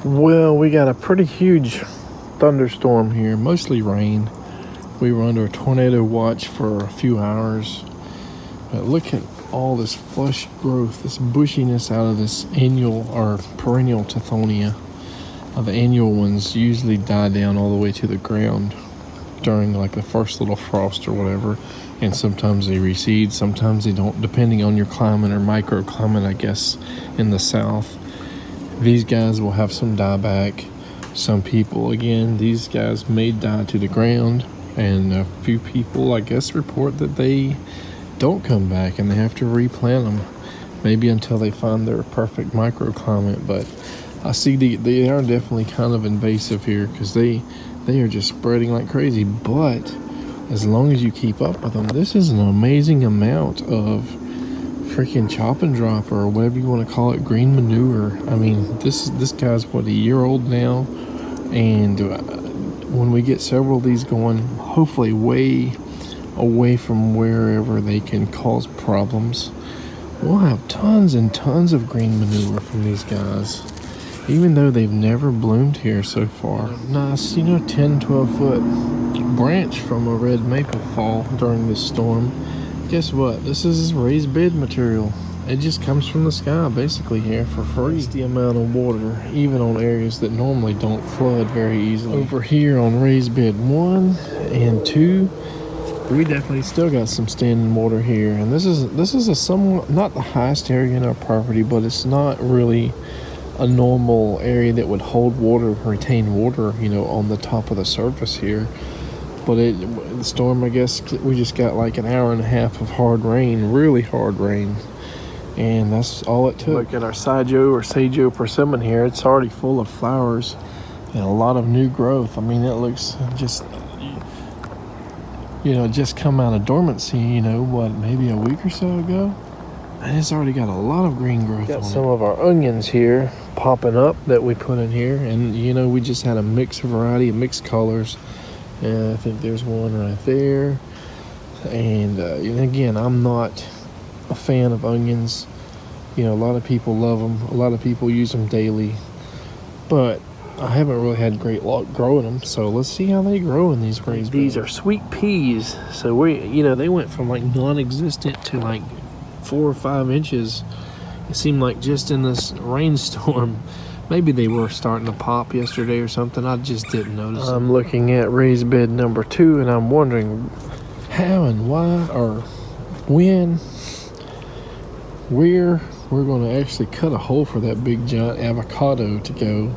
Well, we got a pretty huge thunderstorm here, mostly rain. We were under a tornado watch for a few hours. But look at all this flush growth, this bushiness out of this annual or perennial Tithonia. The annual ones usually die down all the way to the ground during like the first little frost or whatever. And sometimes they reseed, sometimes they don't, depending on your climate or microclimate, I guess, in the south. These guys will have some dieback. Some people, again, these guys may die to the ground. And a few people, I guess, report that they don't come back and they have to replant them. Maybe until they find their perfect microclimate. But I see they are definitely kind of invasive here because they are just spreading like crazy. But as long as you keep up with them, this is an amazing amount of freaking chop and drop or whatever you want to call it, green manure. I mean, this guy's what, a year old now, and when we get several of these going, hopefully way away from wherever they can cause problems, we'll have tons and tons of green manure from these guys, even though they've never bloomed here so far. Nice, 10-12 foot branch from a red maple fall during this storm. Guess what? This is raised bed material. It just comes from the sky basically here for free. It's the amount of water, even on areas that normally don't flood very easily. Over here on raised bed 1 and 2, we definitely still got some standing water here. And this is a somewhat, not the highest area in our property, but it's not really a normal area that would hold water, retain water, on the top of the surface here. But the storm, I guess, we just got like an hour and a half of hard rain, really hard rain. And that's all it took. Look at our Saijo or Saijo persimmon here. It's already full of flowers and a lot of new growth. I mean, it looks just, just come out of dormancy, maybe a week or so ago. And it's already got a lot of green growth on it. Got some of our onions here popping up that we put in here. And, we just had a mixed variety of mixed colors. And I think there's one right there. And again, I'm not a fan of onions. A lot of people love them. A lot of people use them daily. But I haven't really had great luck growing them. So let's see how they grow in these raised beds. These are sweet peas. So they went from like non-existent to like 4 or 5 inches. It seemed like just in this rainstorm. Maybe they were starting to pop yesterday or something. I just didn't notice. I'm looking at raised bed number 2, and I'm wondering how and why or when, where we're going to actually cut a hole for that big giant avocado to go.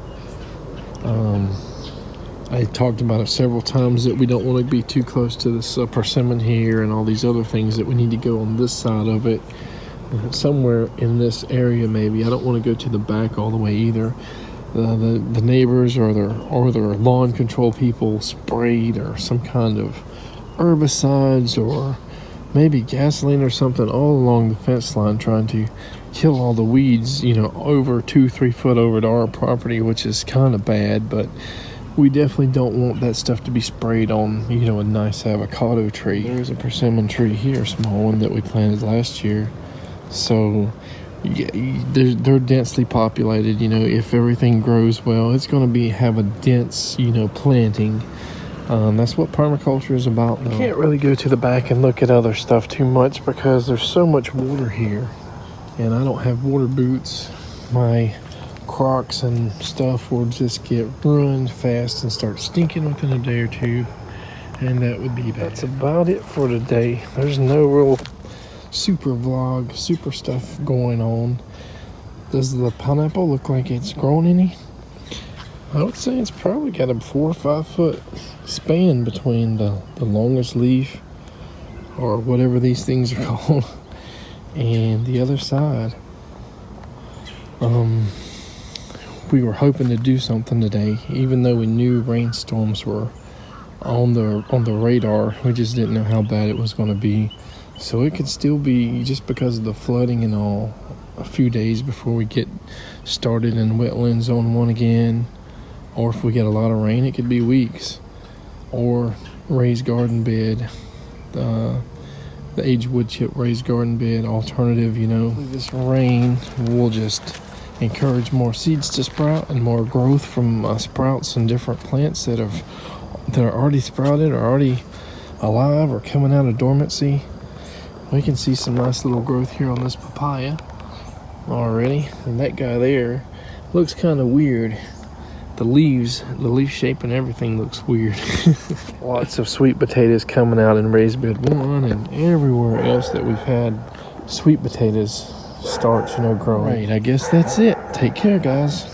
I talked about it several times that we don't want to be too close to this persimmon here and all these other things, that we need to go on this side of it. Somewhere in this area maybe. I don't want to go to the back all the way either. The neighbors or their lawn control people sprayed or some kind of herbicides or maybe gasoline or something all along the fence line, trying to kill all the weeds, over 2-3 foot over to our property, which is kind of bad. But we definitely don't want that stuff to be sprayed on, a nice avocado tree. There's a persimmon tree here, a small one that we planted last year. So yeah, they're densely populated. If everything grows well, it's going to have a dense, planting. That's what permaculture is about, though. I can't really go to the back and look at other stuff too much because there's so much water here, and I don't have water boots. My Crocs and stuff will just get ruined fast and start stinking within a day or two, and that would be bad. That's about it for today. There's no real super vlog, super stuff going on. Does the pineapple look like it's grown any? I would say it's probably got a 4 or 5 foot span between the longest leaf, or whatever these things are called, and the other side. We were hoping to do something today, even though we knew rainstorms were on the radar. We just didn't know how bad it was going to be. So it could still be, just because of the flooding and all, a few days before we get started in wetlands on one again. Or if we get a lot of rain, it could be weeks. Or raised garden bed, the aged wood chip raised garden bed alternative. This rain will just encourage more seeds to sprout and more growth from sprouts and different plants that are already sprouted or already alive or coming out of dormancy. We can see some nice little growth here on this papaya already, and that guy there looks kind of weird. The leaf shape and everything looks weird. Lots of sweet potatoes coming out in raised bed 1 and everywhere else that we've had sweet potatoes start, growing. Right, I guess that's it. Take care, guys.